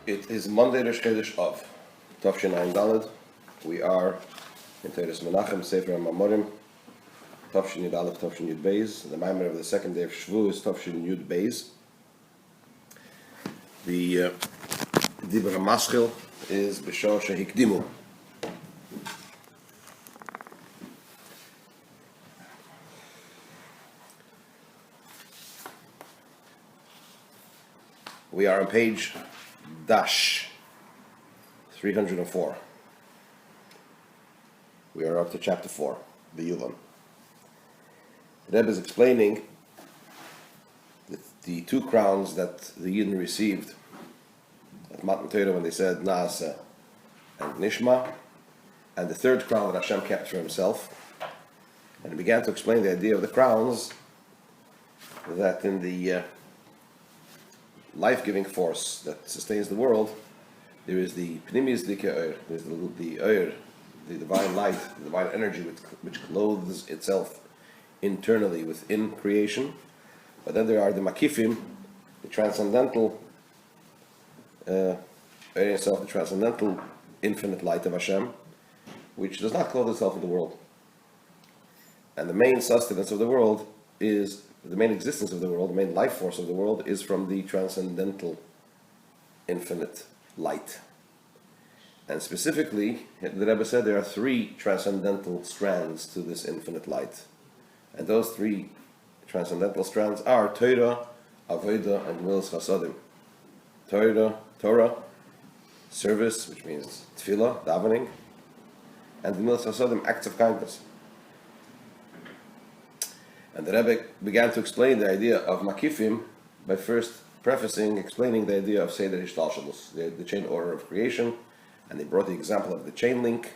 It is Monday, Rosh Chodesh of Tafshin Ayin Daled. We are in Teres Menachem, Sefer Mamorim, Tafshin Yud Aleph, Tafshin Yud Beis. The Mamar of the second day of Shavuos, Tafshin Yud Beis. The Dibur HaMaschil is B'Shor Shehikdimu. We are on page Dash 304. We are up to chapter 4, the Yuvan. The Rebbe is explaining the two crowns that the Yidden received at Matan Torah when they said Naaseh and Nishma, and the third crown that Hashem kept for himself. And he began to explain the idea of the crowns, that in the life-giving force that sustains the world, there is the Pnimis Dike there's the Oyer, the divine light, the divine energy which clothes itself internally within creation. But then there are the Makifim, the transcendental itself, the transcendental infinite light of Hashem, which does not clothe itself with the world. And the main sustenance of the world is the main existence of the world, the main life force of the world is from the transcendental infinite light. And specifically, the Rebbe said there are three transcendental strands to this infinite light. And those three transcendental strands are Torah, Avodah, and Milas Chasadim. Torah, service, which means tefillah, davening, and the Milas Chasadim, acts of kindness. And the Rebbe began to explain the idea of Makifim by first explaining the idea of Seder Hishtalshelus, the chain order of creation. And they brought the example of the chain link,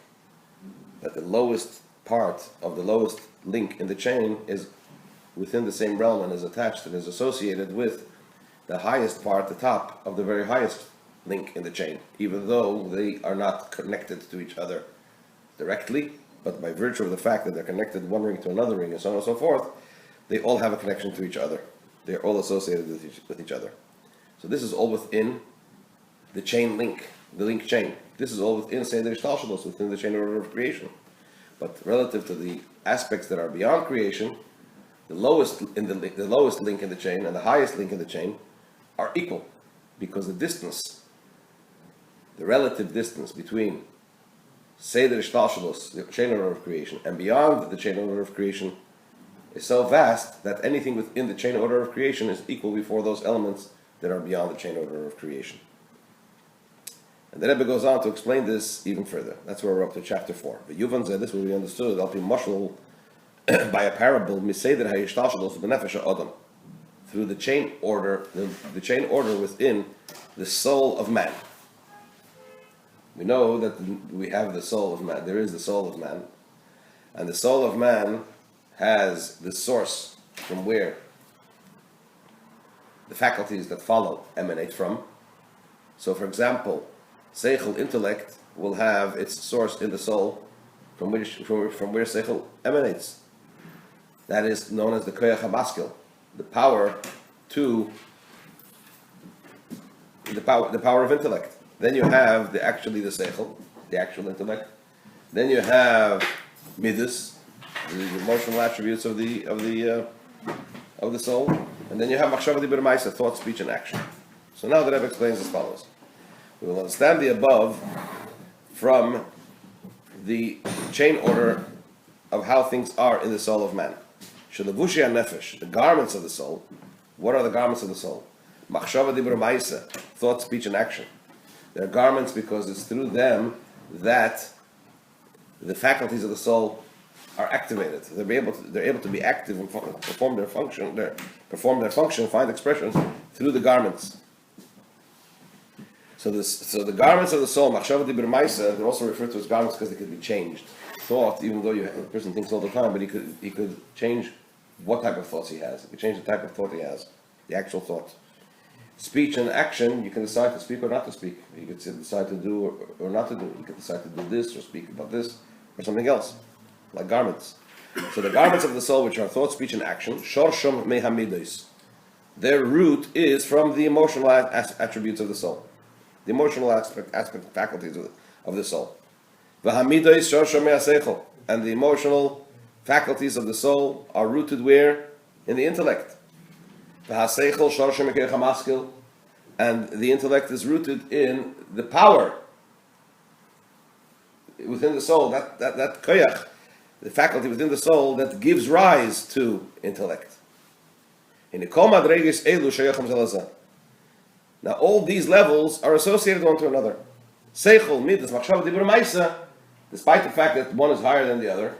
that the lowest part of the lowest link in the chain is within the same realm and is attached and is associated with the highest part, the top of the very highest link in the chain, even though they are not connected to each other directly, but by virtue of the fact that they're connected one ring to another ring and so on and so forth, they all have a connection to each other. They're all associated with each other. So this is all within the chain link, the link chain. This is all within Seder Hishtalshelus, within the chain order of creation. But relative to the aspects that are beyond creation, the lowest link in the chain and the highest link in the chain are equal, because the distance, the relative distance between Seder Hishtalshelus, the chain order of creation, and beyond the chain order of creation is so vast that anything within the chain order of creation is equal before those elements that are beyond the chain order of creation. And the Rebbe goes on to explain this even further. That's where we're up to chapter 4. The Yuvan said this will be understood by a parable, Miseder HaYishtalshelus B'nefesh HaAdam, through the chain order, the chain order within the soul of man. We know that we have the soul of man. There is the soul of man. And the soul of man has the source from where the faculties that follow emanate from. So, for example, Seichel, intellect, will have its source in the soul from where Seichel emanates. That is known as the Koyach HaMaskil, the power of intellect. Then you have the Seichel, the actual intellect. Then you have Midas, the emotional attributes of the soul, and then you have Machshava Dibur Ma'aseh, thought, speech, and action. So now the Rebbe explains as follows. We will understand the above from the chain order of how things are in the soul of man. Shelavushi HaNefesh, the garments of the soul. What are the garments of the soul? Machshava Dibur Ma'aseh, thought, speech, and action. They're garments because it's through them that the faculties of the soul are activated. They're able to be active and perform their function, find expressions through the garments. So the garments of the soul, Machshava Dibur Ma'aseh, they're also referred to as garments because they could be changed. Thought, even though a person thinks all the time, but he could change what type of thoughts he has. He could change the type of thought he has, the actual thought. Speech and action, you can decide to speak or not to speak. You could decide to do or not to do. You could decide to do this or speak about this or something else, like garments. So the garments of the soul, which are thought, speech, and action, Shorsham Mehamidos, their root is from the emotional attributes of the soul. the emotional aspect faculties of the soul. V'hamidos shorsham me'aseichel, and the emotional faculties of the soul are rooted where? In the intellect. V'haseichel shorsham me'keich hamaskil, and the intellect is rooted in the power within the soul, that koyach, the faculty within the soul that gives rise to intellect. In the kol madreges elu sheyachim zelazah. Now all these levels are associated one to another. Seichel, midas, machshava, dibur, maisa, despite the fact that one is higher than the other,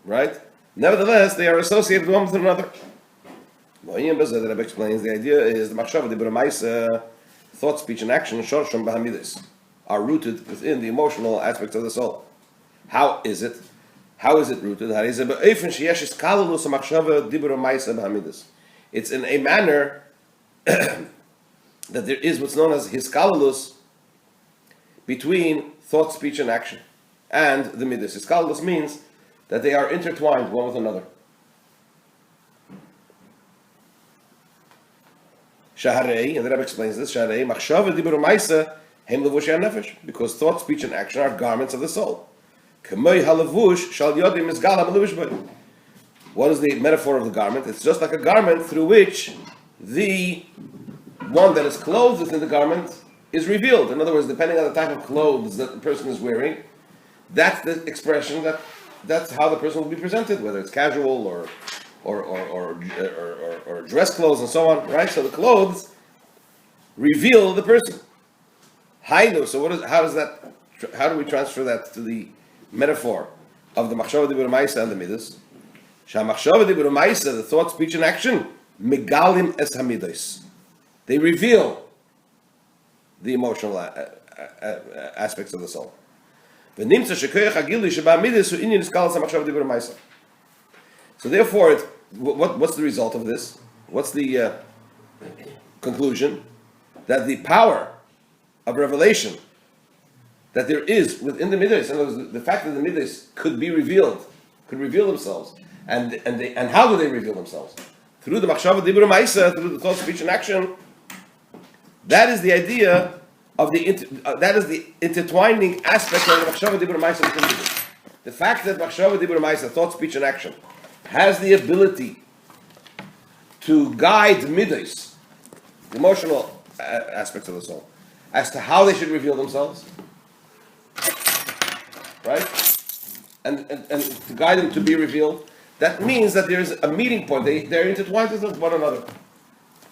right? Nevertheless, they are associated one with another. The Rebbe explains the idea is the machshava, dibur, maisa, thought, speech, and action, shorsham b'hamidis, are rooted within the emotional aspects of the soul. How is it? How is it rooted? It's in a manner that there is what's known as hiskalulus between thought, speech, and action, and the midas. Hiskalulus means that they are intertwined one with another. Shaharei, and the Rebbe explains this, Shaharei, machshava dibur maisa hem levush nefesh, because thought, speech, and action are garments of the soul. K'moi halavush shal yodim izgala meluvish b'y. What is the metaphor of the garment? It's just like a garment through which the one that is clothed within the garment is revealed. In other words, depending on the type of clothes that the person is wearing, that's the expression that's how the person will be presented, whether it's casual or dress clothes and so on, right? So the clothes reveal the person. Hainu. So how do we transfer that to the metaphor of the machshava dibur maisa and the midas? Machshava dibur maisa, the thought, speech, and action, megalim es hamidos. They reveal the emotional aspects of the soul. So therefore, what's the result of this? What's the conclusion? That the power of revelation that there is within the midas, and the fact that the midas could reveal themselves, and how do they reveal themselves? Through the machshava dibur maisa, through the thought, speech, and action. That is the idea of that is the intertwining aspect of the machshava dibur maisa within midas. The fact that machshava dibur maisa, thought, speech, and action, has the ability to guide midas, the emotional aspects of the soul, as to how they should reveal themselves, right? And to guide them to be revealed. That means that there is a meeting point. They're intertwined with one another.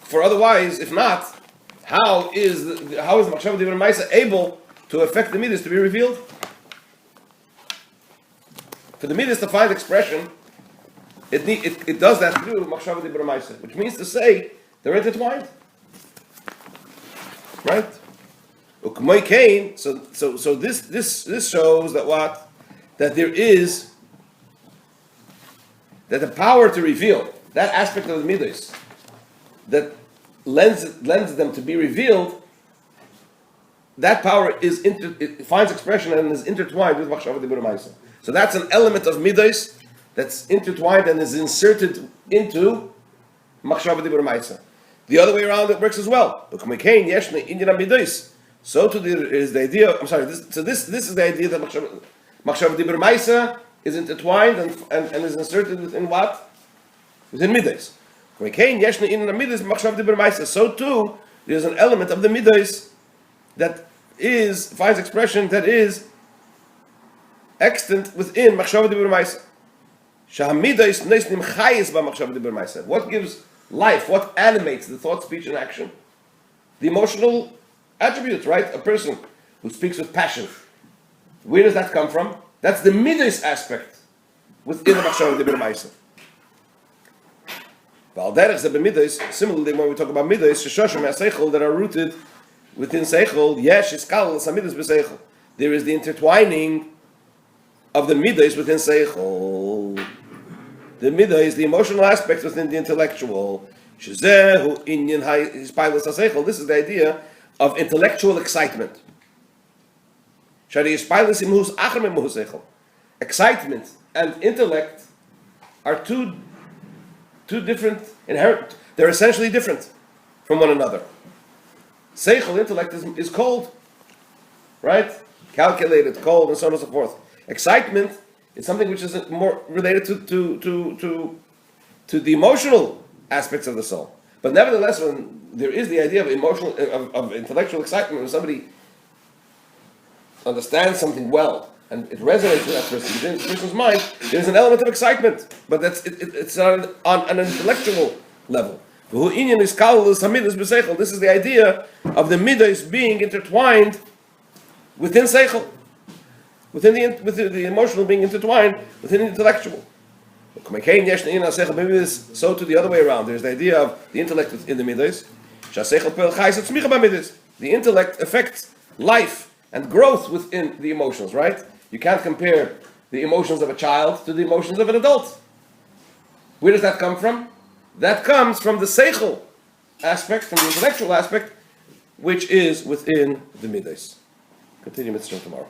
For otherwise, if not, how is the machshava dibur maisa able to affect the midas to be revealed? For the midas to find expression, it does that through machshava dibur maisa, which means to say they're intertwined, right? So this shows that what? That there is, that the power to reveal, that aspect of the midas that lends them to be revealed, that power it finds expression and is intertwined with machshava dibur maisa. So that's an element of midas that's intertwined and is inserted into machshava dibur maisa. The other way around it works as well. So too is the idea. I'm sorry. This is the idea that machshava dibur maisa is intertwined and is inserted within what? Within midas. So too, there's an element of the midas that finds expression, that is extant within machshava dibur maisa. What gives life? What animates the thought, speech, and action? The emotional attributes, right? A person who speaks with passion. Where does that come from? That's the midas aspect within the machshava dibur maisa. Similarly, when we talk about midas, that are rooted within seichel, there is the intertwining of the midas within seichel. The midas, the emotional aspect within the intellectual. This is the idea of intellectual excitement. Excitement and intellect are two different inherent. They're essentially different from one another. Seichel, intellect, is cold, right? Calculated, cold, and so on and so forth. Excitement is something which is more related to the emotional aspects of the soul. But nevertheless, when there is the idea of emotional, of intellectual excitement, when somebody understands something well and it resonates with that person's mind, there's an element of excitement, but it's on an intellectual level. This is the idea of the midos being intertwined within seichel, within the emotional being intertwined within the intellectual. Maybe so to the other way around. There's the idea of the intellect in the midos. The intellect affects life and growth within the emotions, right? You can't compare the emotions of a child to the emotions of an adult. Where does that come from? That comes from the seichel aspect, from the intellectual aspect, which is within the midos. Continue mitzvah tomorrow.